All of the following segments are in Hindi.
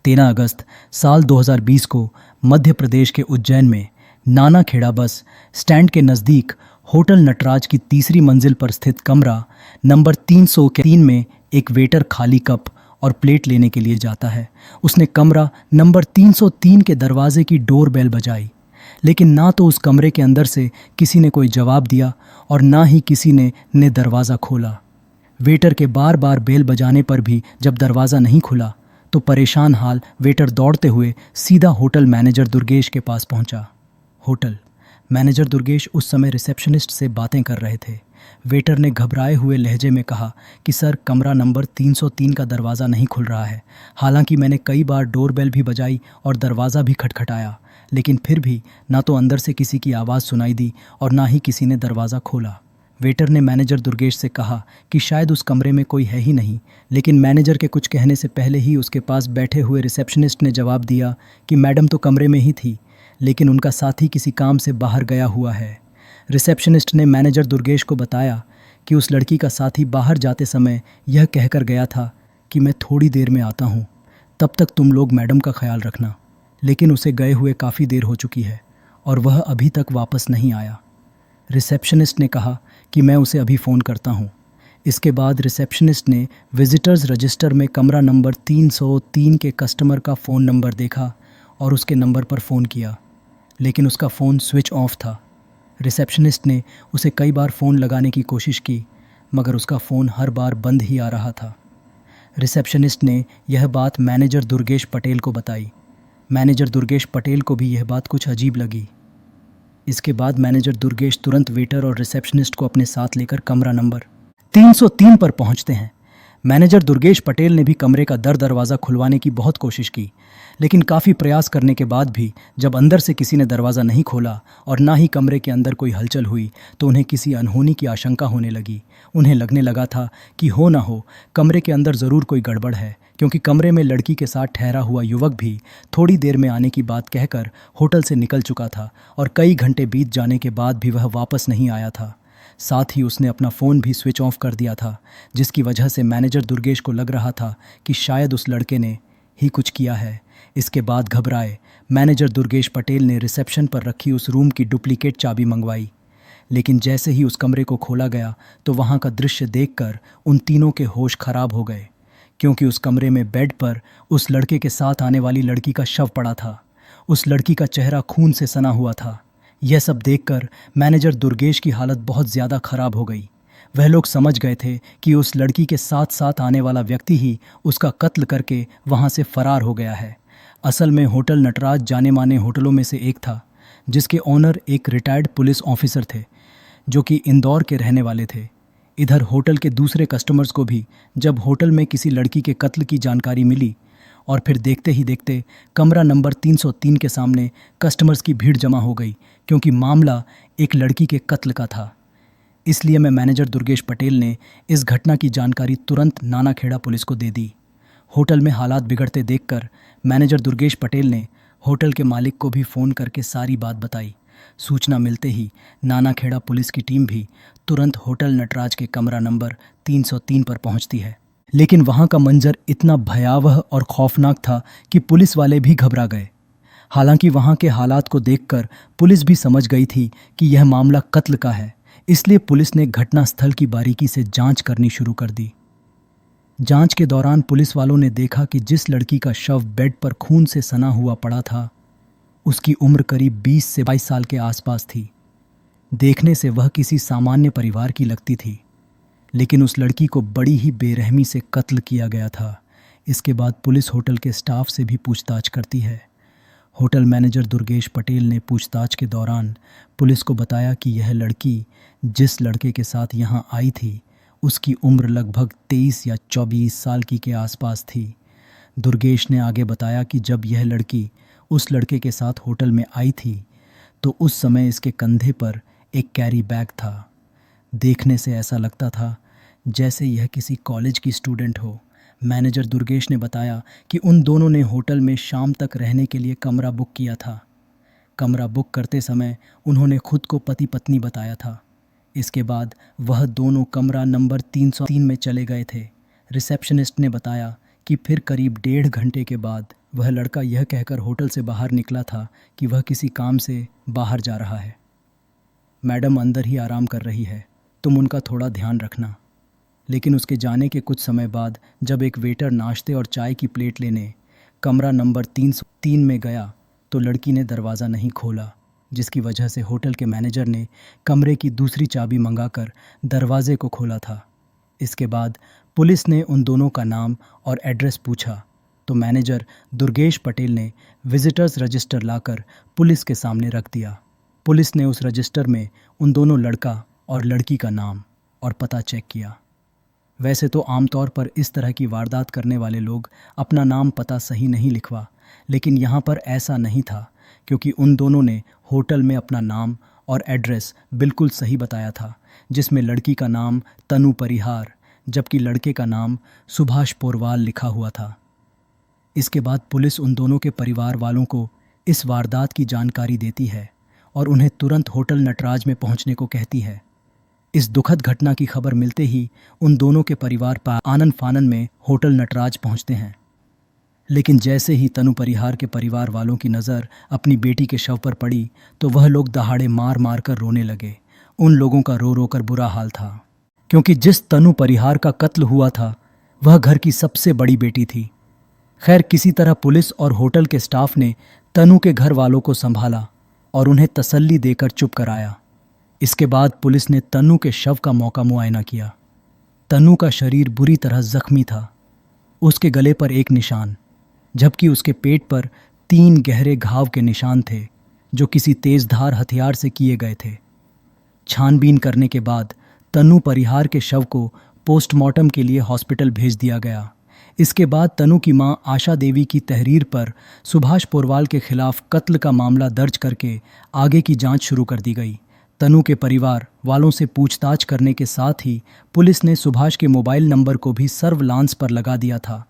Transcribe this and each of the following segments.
13 अगस्त साल 2020 को मध्य प्रदेश के उज्जैन में नानाखेड़ा बस स्टैंड के नज़दीक होटल नटराज की तीसरी मंजिल पर स्थित कमरा नंबर 303 में एक वेटर खाली कप और प्लेट लेने के लिए जाता है। उसने कमरा नंबर 303 के दरवाजे की डोर बेल बजाई, लेकिन ना तो उस कमरे के अंदर से किसी ने कोई जवाब दिया और ना ही किसी ने दरवाज़ा खोला। वेटर के बार बार बेल बजाने पर भी जब दरवाज़ा नहीं खुला तो परेशान हाल वेटर दौड़ते हुए सीधा होटल मैनेजर दुर्गेश के पास पहुंचा। होटल मैनेजर दुर्गेश उस समय रिसेप्शनिस्ट से बातें कर रहे थे। वेटर ने घबराए हुए लहजे में कहा कि सर, कमरा नंबर 303 का दरवाज़ा नहीं खुल रहा है। हालांकि मैंने कई बार डोरबेल भी बजाई और दरवाज़ा भी खटखटाया, लेकिन फिर भी ना तो अंदर से किसी की आवाज़ सुनाई दी और ना ही किसी ने दरवाज़ा खोला। वेटर ने मैनेजर दुर्गेश से कहा कि शायद उस कमरे में कोई है ही नहीं, लेकिन मैनेजर के कुछ कहने से पहले ही उसके पास बैठे हुए रिसेप्शनिस्ट ने जवाब दिया कि मैडम तो कमरे में ही थी, लेकिन उनका साथी किसी काम से बाहर गया हुआ है। रिसेप्शनिस्ट ने मैनेजर दुर्गेश को बताया कि उस लड़की का साथी बाहर जाते समय यह कहकर गया था कि मैं थोड़ी देर में आता हूँ, तब तक तुम लोग मैडम का ख्याल रखना। लेकिन उसे गए हुए काफ़ी देर हो चुकी है और वह अभी तक वापस नहीं आया। रिसेप्शनिस्ट ने कहा कि मैं उसे अभी फ़ोन करता हूँ। इसके बाद रिसेप्शनिस्ट ने विजिटर्स रजिस्टर में कमरा नंबर 303 के कस्टमर का फ़ोन नंबर देखा और उसके नंबर पर फ़ोन किया, लेकिन उसका फ़ोन स्विच ऑफ था। रिसेप्शनिस्ट ने उसे कई बार फ़ोन लगाने की कोशिश की, मगर उसका फ़ोन हर बार बंद ही आ रहा था। रिसेप्शनिस्ट ने यह बात मैनेजर दुर्गेश पटेल को बताई। मैनेजर दुर्गेश पटेल को भी यह बात कुछ अजीब लगी। इसके बाद मैनेजर दुर्गेश तुरंत वेटर और रिसेप्शनिस्ट को अपने साथ लेकर कमरा नंबर 303 पर पहुंचते हैं। मैनेजर दुर्गेश पटेल ने भी कमरे का दरवाज़ा खुलवाने की बहुत कोशिश की, लेकिन काफ़ी प्रयास करने के बाद भी जब अंदर से किसी ने दरवाज़ा नहीं खोला और ना ही कमरे के अंदर कोई हलचल हुई तो उन्हें किसी अनहोनी की आशंका होने लगी। उन्हें लगने लगा था कि हो ना हो कमरे के अंदर ज़रूर कोई गड़बड़ है, क्योंकि कमरे में लड़की के साथ ठहरा हुआ युवक भी थोड़ी देर में आने की बात कहकर होटल से निकल चुका था और कई घंटे बीत जाने के बाद भी वह वापस नहीं आया था। साथ ही उसने अपना फ़ोन भी स्विच ऑफ कर दिया था, जिसकी वजह से मैनेजर दुर्गेश को लग रहा था कि शायद उस लड़के ने ही कुछ किया है। इसके बाद घबराए मैनेजर दुर्गेश पटेल ने रिसेप्शन पर रखी उस रूम की डुप्लीकेट चाबी मंगवाई, लेकिन जैसे ही उस कमरे को खोला गया तो वहाँ का दृश्य देखकर उन तीनों के होश खराब हो गए, क्योंकि उस कमरे में बेड पर उस लड़के के साथ आने वाली लड़की का शव पड़ा था। उस लड़की का चेहरा खून से सना हुआ था। यह सब देखकर मैनेजर दुर्गेश की हालत बहुत ज़्यादा खराब हो गई। वह लोग समझ गए थे कि उस लड़की के साथ साथ आने वाला व्यक्ति ही उसका कत्ल करके वहाँ से फरार हो गया है। असल में होटल नटराज जाने माने होटलों में से एक था, जिसके ओनर एक रिटायर्ड पुलिस ऑफिसर थे जो कि इंदौर के रहने वाले थे। इधर होटल के दूसरे कस्टमर्स को भी जब होटल में किसी लड़की के कत्ल की जानकारी मिली और फिर देखते ही देखते कमरा नंबर 303 के सामने कस्टमर्स की भीड़ जमा हो गई, क्योंकि मामला एक लड़की के कत्ल का था। इसलिए मैं मैनेजर दुर्गेश पटेल ने इस घटना की जानकारी तुरंत नानाखेड़ा पुलिस को दे दी। होटल में हालात बिगड़ते देखकर मैनेजर दुर्गेश पटेल ने होटल के मालिक को भी फ़ोन करके सारी बात बताई। सूचना मिलते ही नानाखेड़ा पुलिस की टीम भी तुरंत होटल नटराज के कमरा नंबर 303 पर पहुंचती है, लेकिन वहां का मंजर इतना भयावह और खौफनाक था कि पुलिस वाले भी घबरा गए। हालांकि वहां के हालात को देखकर पुलिस भी समझ गई थी कि यह मामला कत्ल का है, इसलिए पुलिस ने घटनास्थल की बारीकी से जांच करनी शुरू कर दी। जांच के दौरान पुलिस वालों ने देखा कि जिस लड़की का शव बेड पर खून से सना हुआ पड़ा था, उसकी उम्र करीब 20 से 22 साल के आसपास थी। देखने से वह किसी सामान्य परिवार की लगती थी, लेकिन उस लड़की को बड़ी ही बेरहमी से कत्ल किया गया था। इसके बाद पुलिस होटल के स्टाफ से भी पूछताछ करती है। होटल मैनेजर दुर्गेश पटेल ने पूछताछ के दौरान पुलिस को बताया कि यह लड़की जिस लड़के के साथ यहाँ आई थी, उसकी उम्र लगभग 23 या 24 साल की के आसपास थी। दुर्गेश ने आगे बताया कि जब यह लड़की उस लड़के के साथ होटल में आई थी तो उस समय इसके कंधे पर एक कैरी बैग था। देखने से ऐसा लगता था जैसे यह किसी कॉलेज की स्टूडेंट हो। मैनेजर दुर्गेश ने बताया कि उन दोनों ने होटल में शाम तक रहने के लिए कमरा बुक किया था। कमरा बुक करते समय उन्होंने खुद को पति पत्नी बताया था। इसके बाद वह दोनों कमरा नंबर 303 में चले गए थे। रिसेप्शनिस्ट ने बताया कि फिर करीब 1.5 घंटे के बाद वह लड़का यह कहकर होटल से बाहर निकला था कि वह किसी काम से बाहर जा रहा है। मैडम अंदर ही आराम कर रही है, तुम उनका थोड़ा ध्यान रखना। लेकिन उसके जाने के कुछ समय बाद जब एक वेटर नाश्ते और चाय की प्लेट लेने कमरा नंबर 303 में गया तो लड़की ने दरवाज़ा नहीं खोला, जिसकी वजह से होटल के मैनेजर ने कमरे की दूसरी चाबी मंगाकर दरवाजे को खोला था। इसके बाद पुलिस ने उन दोनों का नाम और एड्रेस पूछा तो मैनेजर दुर्गेश पटेल ने विजिटर्स रजिस्टर लाकर पुलिस के सामने रख दिया। पुलिस ने उस रजिस्टर में उन दोनों लड़का और लड़की का नाम और पता चेक किया। वैसे तो आमतौर पर इस तरह की वारदात करने वाले लोग अपना नाम पता सही नहीं लिखवा, लेकिन यहाँ पर ऐसा नहीं था क्योंकि उन दोनों ने होटल में अपना नाम और एड्रेस बिल्कुल सही बताया था, जिसमें लड़की का नाम तनु परिहार जबकि लड़के का नाम सुभाष पोरवाल लिखा हुआ था। इसके बाद पुलिस उन दोनों के परिवार वालों को इस वारदात की जानकारी देती है और उन्हें तुरंत होटल नटराज में पहुंचने को कहती है। इस दुखद घटना की खबर मिलते ही उन दोनों के परिवार आनन फानन में होटल नटराज पहुंचते हैं। लेकिन जैसे ही तनु परिहार के परिवार वालों की नज़र अपनी बेटी के शव पर पड़ी तो वह लोग दहाड़े मार मार कर रोने लगे। उन लोगों का रो रो कर बुरा हाल था, क्योंकि जिस तनु परिहार का कत्ल हुआ था वह घर की सबसे बड़ी बेटी थी। खैर, किसी तरह पुलिस और होटल के स्टाफ ने तनु के घर वालों को संभाला और उन्हें तसल्ली देकर चुप कराया। इसके बाद पुलिस ने तनु के शव का मौका मुआयना किया। तनु का शरीर बुरी तरह जख्मी था। उसके गले पर एक निशान, जबकि उसके पेट पर 3 गहरे घाव के निशान थे जो किसी तेजधार हथियार से किए गए थे। छानबीन करने के बाद तनु परिहार के शव को पोस्टमार्टम के लिए हॉस्पिटल भेज दिया गया। इसके बाद तनु की मां आशा देवी की तहरीर पर सुभाष पोरवाल के खिलाफ कत्ल का मामला दर्ज करके आगे की जांच शुरू कर दी गई। तनु के परिवार वालों से पूछताछ करने के साथ ही पुलिस ने सुभाष के मोबाइल नंबर को भी सर्वलांस पर लगा दिया था।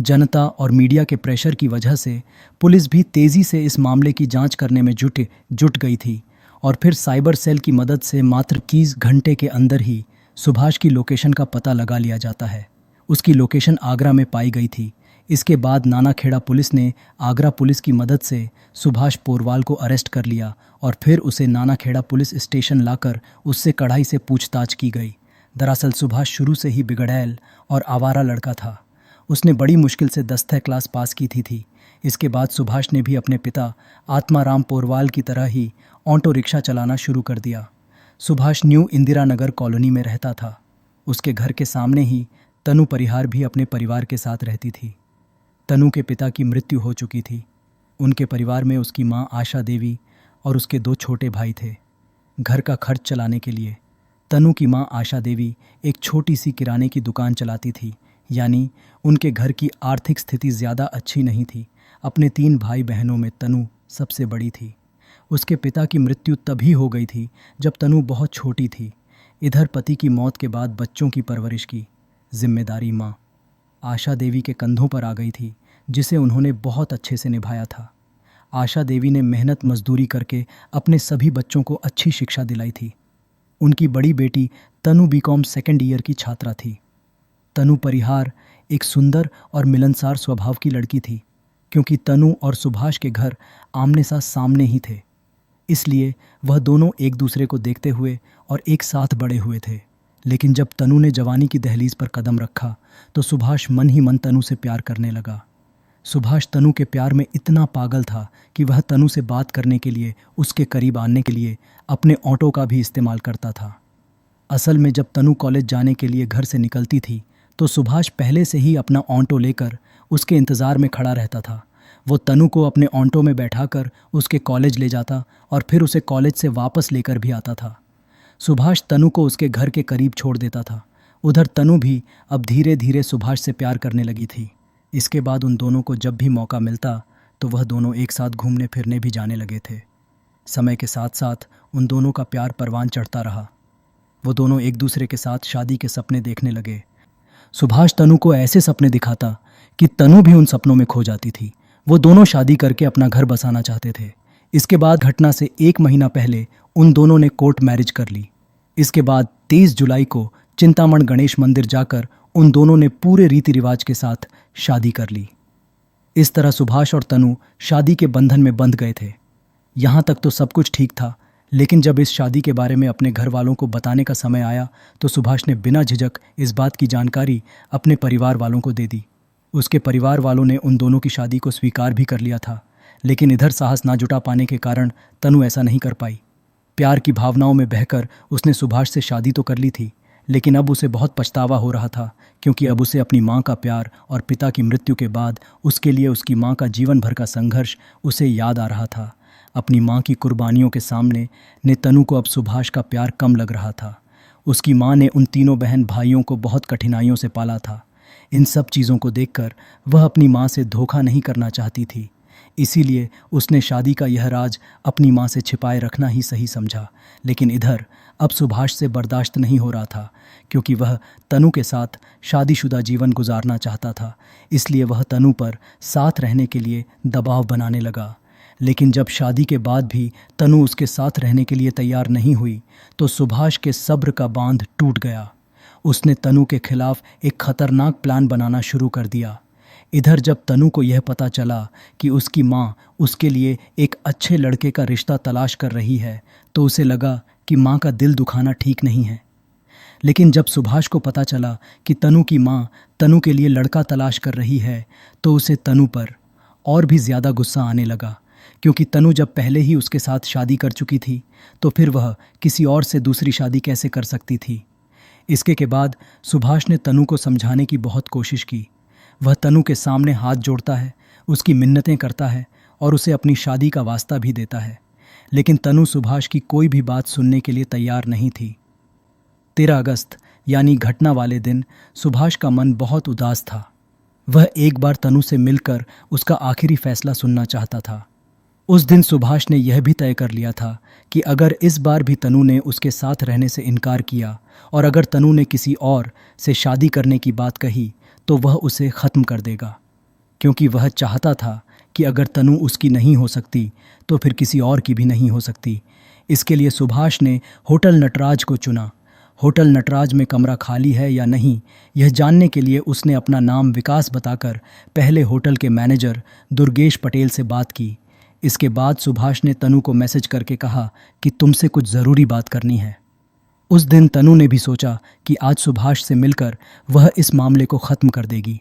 जनता और मीडिया के प्रेशर की वजह से पुलिस भी तेज़ी से इस मामले की जांच करने में जुट गई थी और फिर साइबर सेल की मदद से मात्र 21 घंटे के अंदर ही सुभाष की लोकेशन का पता लगा लिया जाता है। उसकी लोकेशन आगरा में पाई गई थी। इसके बाद नानाखेड़ा पुलिस ने आगरा पुलिस की मदद से सुभाष पोरवाल को अरेस्ट कर लिया और फिर उसे नानाखेड़ा पुलिस स्टेशन लाकर उससे कड़ाई से पूछताछ की गई। दरअसल सुभाष शुरू से ही बिगड़ैल और आवारा लड़का था। उसने बड़ी मुश्किल से 10th क्लास पास की थी। इसके बाद सुभाष ने भी अपने पिता आत्माराम पोरवाल की तरह ही ऑटो रिक्शा चलाना शुरू कर दिया। सुभाष न्यू इंदिरा नगर कॉलोनी में रहता था। उसके घर के सामने ही तनु परिहार भी अपने परिवार के साथ रहती थी। तनु के पिता की मृत्यु हो चुकी थी। उनके परिवार में उसकी मां आशा देवी और उसके 2 छोटे भाई थे। घर का खर्च चलाने के लिए तनु की मां आशा देवी एक छोटी सी किराने की दुकान चलाती थी, यानी उनके घर की आर्थिक स्थिति ज़्यादा अच्छी नहीं थी। अपने 3 भाई बहनों में तनु सबसे बड़ी थी। उसके पिता की मृत्यु तभी हो गई थी जब तनु बहुत छोटी थी। इधर पति की मौत के बाद बच्चों की परवरिश की जिम्मेदारी मां आशा देवी के कंधों पर आ गई थी, जिसे उन्होंने बहुत अच्छे से निभाया था। आशा देवी ने मेहनत मजदूरी करके अपने सभी बच्चों को अच्छी शिक्षा दिलाई थी। उनकी बड़ी बेटी तनु बीकॉम 2nd ईयर की छात्रा थी। तनु परिहार एक सुंदर और मिलनसार स्वभाव की लड़की थी। क्योंकि तनु और सुभाष के घर आमने सामने ही थे, इसलिए वह दोनों एक दूसरे को देखते हुए और एक साथ बड़े हुए थे। लेकिन जब तनु ने जवानी की दहलीज पर कदम रखा तो सुभाष मन ही मन तनु से प्यार करने लगा। सुभाष तनु के प्यार में इतना पागल था कि वह तनु से बात करने के लिए, उसके करीब आने के लिए अपने ऑटो का भी इस्तेमाल करता था। असल में जब तनु कॉलेज जाने के लिए घर से निकलती थी तो सुभाष पहले से ही अपना ऑटो लेकर उसके इंतज़ार में खड़ा रहता था। वो तनु को अपने ऑटो में बैठाकर उसके कॉलेज ले जाता और फिर उसे कॉलेज से वापस लेकर भी आता था। सुभाष तनु को उसके घर के करीब छोड़ देता था। उधर तनु भी अब धीरे धीरे सुभाष से प्यार करने लगी थी। इसके बाद उन दोनों को जब भी मौका मिलता तो वह दोनों एक साथ घूमने फिरने भी जाने लगे थे। समय के साथ साथ उन दोनों का प्यार परवान चढ़ता रहा। वो दोनों एक दूसरे के साथ शादी के सपने देखने लगे। सुभाष तनु को ऐसे सपने दिखाता कि तनु भी उन सपनों में खो जाती थी। वो दोनों शादी करके अपना घर बसाना चाहते थे। इसके बाद घटना से 1 महीना पहले उन दोनों ने कोर्ट मैरिज कर ली। इसके बाद 23 जुलाई को चिंतामण गणेश मंदिर जाकर उन दोनों ने पूरे रीति रिवाज के साथ शादी कर ली। इस तरह सुभाष और तनु शादी के बंधन में बंध गए थे। यहाँ तक तो सब कुछ ठीक था, लेकिन जब इस शादी के बारे में अपने घर वालों को बताने का समय आया तो सुभाष ने बिना झिझक इस बात की जानकारी अपने परिवार वालों को दे दी। उसके परिवार वालों ने उन दोनों की शादी को स्वीकार भी कर लिया था, लेकिन इधर साहस ना जुटा पाने के कारण तनु ऐसा नहीं कर पाई। प्यार की भावनाओं में बहकर उसने सुभाष से शादी तो कर ली थी, लेकिन अब उसे बहुत पछतावा हो रहा था, क्योंकि अब उसे अपनी माँ का प्यार और पिता की मृत्यु के बाद उसके लिए उसकी माँ का जीवन भर का संघर्ष उसे याद आ रहा था। अपनी माँ की कुर्बानियों के सामने ने तनु को अब सुभाष का प्यार कम लग रहा था। उसकी माँ ने उन तीनों बहन भाइयों को बहुत कठिनाइयों से पाला था। इन सब चीज़ों को देखकर वह अपनी माँ से धोखा नहीं करना चाहती थी, इसीलिए उसने शादी का यह राज अपनी माँ से छिपाए रखना ही सही समझा। लेकिन इधर अब सुभाष से बर्दाश्त नहीं हो रहा था, क्योंकि वह तनु के साथ शादीशुदा जीवन गुजारना चाहता था। इसलिए वह तनु पर साथ रहने के लिए दबाव बनाने लगा। लेकिन जब शादी के बाद भी तनु उसके साथ रहने के लिए तैयार नहीं हुई तो सुभाष के सब्र का बांध टूट गया। उसने तनु के खिलाफ एक खतरनाक प्लान बनाना शुरू कर दिया। इधर जब तनु को यह पता चला कि उसकी माँ उसके लिए एक अच्छे लड़के का रिश्ता तलाश कर रही है तो उसे लगा कि माँ का दिल दुखाना ठीक नहीं है। लेकिन जब सुभाष को पता चला कि तनु की माँ तनु के लिए लड़का तलाश कर रही है तो उसे तनु पर और भी ज़्यादा गुस्सा आने लगा, क्योंकि तनु जब पहले ही उसके साथ शादी कर चुकी थी तो फिर वह किसी और से दूसरी शादी कैसे कर सकती थी। इसके के बाद सुभाष ने तनु को समझाने की बहुत कोशिश की। वह तनु के सामने हाथ जोड़ता है, उसकी मिन्नतें करता है और उसे अपनी शादी का वास्ता भी देता है, लेकिन तनु सुभाष की कोई भी बात सुनने के लिए तैयार नहीं थी। 13 अगस्त यानी घटना वाले दिन सुभाष का मन बहुत उदास था। वह एक बार तनु से मिलकर उसका आखिरी फैसला सुनना चाहता था। उस दिन सुभाष ने यह भी तय कर लिया था कि अगर इस बार भी तनु ने उसके साथ रहने से इनकार किया और अगर तनु ने किसी और से शादी करने की बात कही तो वह उसे ख़त्म कर देगा, क्योंकि वह चाहता था कि अगर तनु उसकी नहीं हो सकती तो फिर किसी और की भी नहीं हो सकती। इसके लिए सुभाष ने होटल नटराज को चुना। होटल नटराज में कमरा खाली है या नहीं, यह जानने के लिए उसने अपना नाम विकास बताकर पहले होटल के मैनेजर दुर्गेश पटेल से बात की। इसके बाद सुभाष ने तनु को मैसेज करके कहा कि तुमसे कुछ ज़रूरी बात करनी है। उस दिन तनु ने भी सोचा कि आज सुभाष से मिलकर वह इस मामले को ख़त्म कर देगी।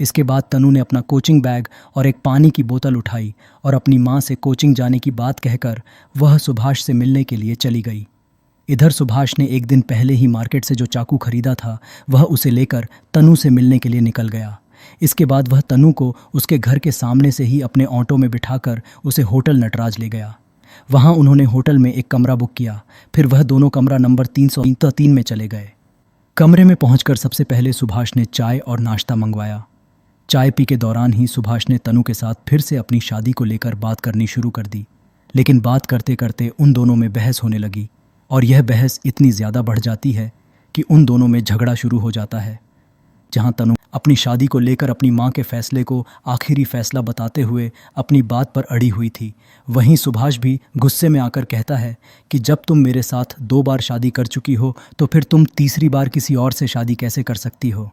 इसके बाद तनु ने अपना कोचिंग बैग और एक पानी की बोतल उठाई और अपनी माँ से कोचिंग जाने की बात कहकर वह सुभाष से मिलने के लिए चली गई। इधर सुभाष ने एक दिन पहले ही मार्केट से जो चाकू खरीदा था वह उसे लेकर तनु से मिलने के लिए निकल गया। इसके बाद वह तनु को उसके घर के सामने से ही अपने ऑटो में बिठाकर उसे होटल नटराज ले गया। वहाँ उन्होंने होटल में एक कमरा बुक किया। फिर वह दोनों कमरा नंबर 303 में चले गए। कमरे में पहुंचकर सबसे पहले सुभाष ने चाय और नाश्ता मंगवाया। चाय पी के दौरान ही सुभाष ने तनु के साथ फिर से अपनी शादी को लेकर बात करनी शुरू कर दी। लेकिन बात करते करते उन दोनों में बहस होने लगी और यह बहस इतनी ज़्यादा बढ़ जाती है कि उन दोनों में झगड़ा शुरू हो जाता है। जहां तनु अपनी शादी को लेकर अपनी मां के फैसले को आखिरी फैसला बताते हुए अपनी बात पर अड़ी हुई थी, वहीं सुभाष भी गुस्से में आकर कहता है कि जब तुम मेरे साथ 2 बार शादी कर चुकी हो तो फिर तुम तीसरी बार किसी और से शादी कैसे कर सकती हो।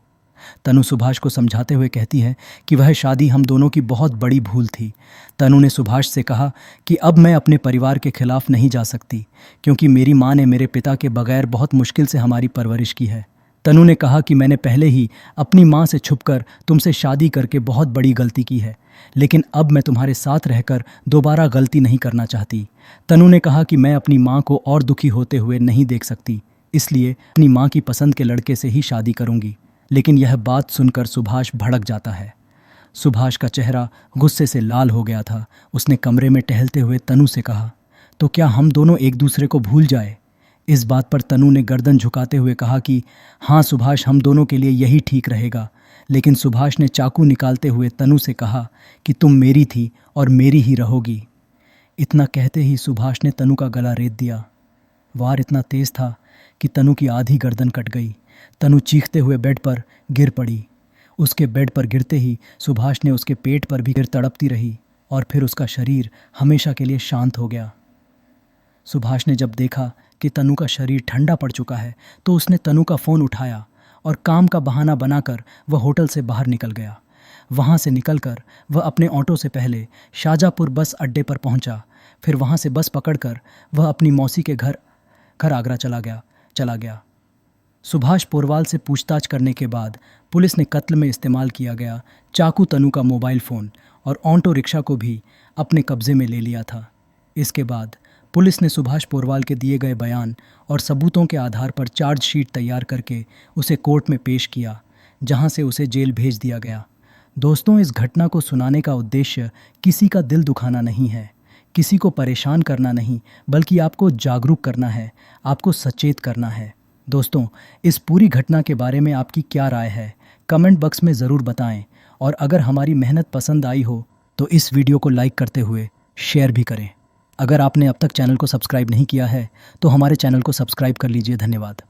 तनु सुभाष को समझाते हुए कहती है कि वह शादी हम दोनों की बहुत बड़ी भूल थी। तनु ने सुभाष से कहा कि अब मैं अपने परिवार के खिलाफ नहीं जा सकती, क्योंकि मेरी माँ ने मेरे पिता के बगैर बहुत मुश्किल से हमारी परवरिश की है। तनु ने कहा कि मैंने पहले ही अपनी माँ से छुपकर तुमसे शादी करके बहुत बड़ी गलती की है, लेकिन अब मैं तुम्हारे साथ रहकर दोबारा गलती नहीं करना चाहती। तनु ने कहा कि मैं अपनी माँ को और दुखी होते हुए नहीं देख सकती, इसलिए अपनी माँ की पसंद के लड़के से ही शादी करूँगी। लेकिन यह बात सुनकर सुभाष भड़क जाता है। सुभाष का चेहरा गुस्से से लाल हो गया था। उसने कमरे में टहलते हुए तनु से कहा, तो क्या हम दोनों एक दूसरे को भूल जाए। इस बात पर तनु ने गर्दन झुकाते हुए कहा कि हाँ सुभाष, हम दोनों के लिए यही ठीक रहेगा। लेकिन सुभाष ने चाकू निकालते हुए तनु से कहा कि तुम मेरी थी और मेरी ही रहोगी। इतना कहते ही सुभाष ने तनु का गला रेत दिया। वार इतना तेज था कि तनु की आधी गर्दन कट गई। तनु चीखते हुए बेड पर गिर पड़ी। उसके बेड पर गिरते ही सुभाष ने उसके पेट पर भी गिर तड़पती रही और फिर उसका शरीर हमेशा के लिए शांत हो गया। सुभाष ने जब देखा कि तनु का शरीर ठंडा पड़ चुका है तो उसने तनु का फ़ोन उठाया और काम का बहाना बनाकर वह होटल से बाहर निकल गया। वहाँ से निकलकर वह अपने ऑटो से पहले शाहजहाँपुर बस अड्डे पर पहुँचा। फिर वहाँ से बस पकड़कर वह अपनी मौसी के घर आगरा चला गया। सुभाष पोरवाल से पूछताछ करने के बाद पुलिस ने कत्ल में इस्तेमाल किया गया चाकू, तनु का मोबाइल फ़ोन और ऑटो रिक्शा को भी अपने कब्जे में ले लिया था। इसके बाद पुलिस ने सुभाष पोरवाल के दिए गए बयान और सबूतों के आधार पर चार्जशीट तैयार करके उसे कोर्ट में पेश किया, जहां से उसे जेल भेज दिया गया। दोस्तों, इस घटना को सुनाने का उद्देश्य किसी का दिल दुखाना नहीं है, किसी को परेशान करना नहीं, बल्कि आपको जागरूक करना है, आपको सचेत करना है। दोस्तों, इस पूरी घटना के बारे में आपकी क्या राय है, कमेंट बॉक्स में ज़रूर बताएं। और अगर हमारी मेहनत पसंद आई हो तो इस वीडियो को लाइक करते हुए शेयर भी करें। अगर आपने अब तक चैनल को सब्सक्राइब नहीं किया है तो हमारे चैनल को सब्सक्राइब कर लीजिए। धन्यवाद।